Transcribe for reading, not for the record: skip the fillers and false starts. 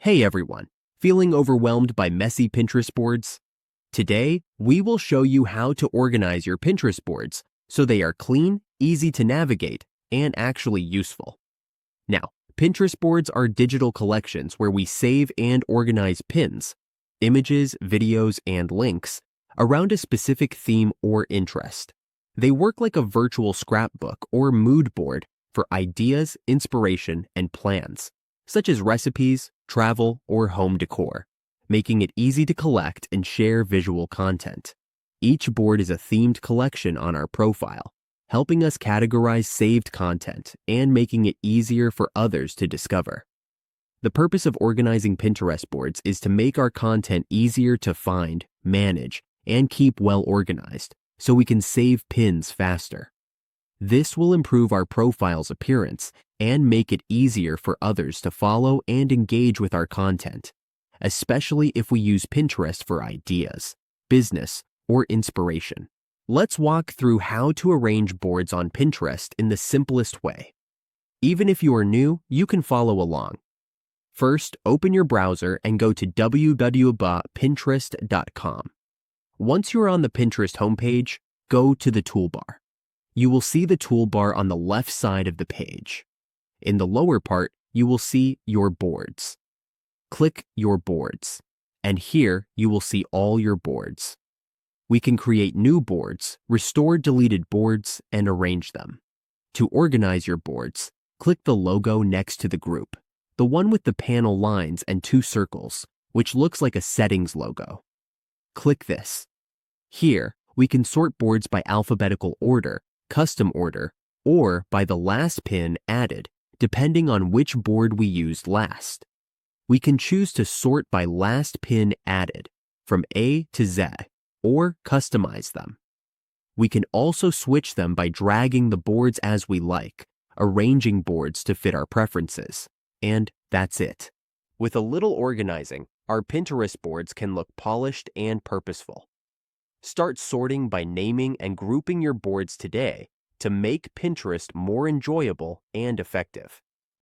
Hey everyone, feeling overwhelmed by messy Pinterest boards? Today, we will show you how to organize your Pinterest boards so they are clean, easy to navigate, and actually useful. Now, Pinterest boards are digital collections where we save and organize pins, images, videos, and links around a specific theme or interest. They work like a virtual scrapbook or mood board for ideas, inspiration, and plans, such as recipes, travel, or home decor, making it easy to collect and share visual content. Each board is a themed collection on our profile, helping us categorize saved content and making it easier for others to discover. The purpose of organizing Pinterest boards is to make our content easier to find, manage, and keep well organized so we can save pins faster. This will improve our profile's appearance and make it easier for others to follow and engage with our content, especially if we use Pinterest for ideas, business, or inspiration. Let's walk through how to arrange boards on Pinterest in the simplest way. Even if you are new, you can follow along. First, open your browser and go to www.pinterest.com. Once you're on the Pinterest homepage, go to the toolbar. You will see the toolbar on the left side of the page. In the lower part, you will see Your Boards. Click Your Boards, and here you will see all your boards. We can create new boards, restore deleted boards, and arrange them. To organize your boards, click the logo next to the group, the one with the panel lines and two circles, which looks like a settings logo. Click this. Here, we can sort boards by alphabetical order, custom order, or by the last pin added, depending on which board we used last. We can choose to sort by last pin added, from A to Z, or customize them. We can also switch them by dragging the boards as we like, arranging boards to fit our preferences, and that's it. With a little organizing, our Pinterest boards can look polished and purposeful. Start sorting by naming and grouping your boards today to make Pinterest more enjoyable and effective.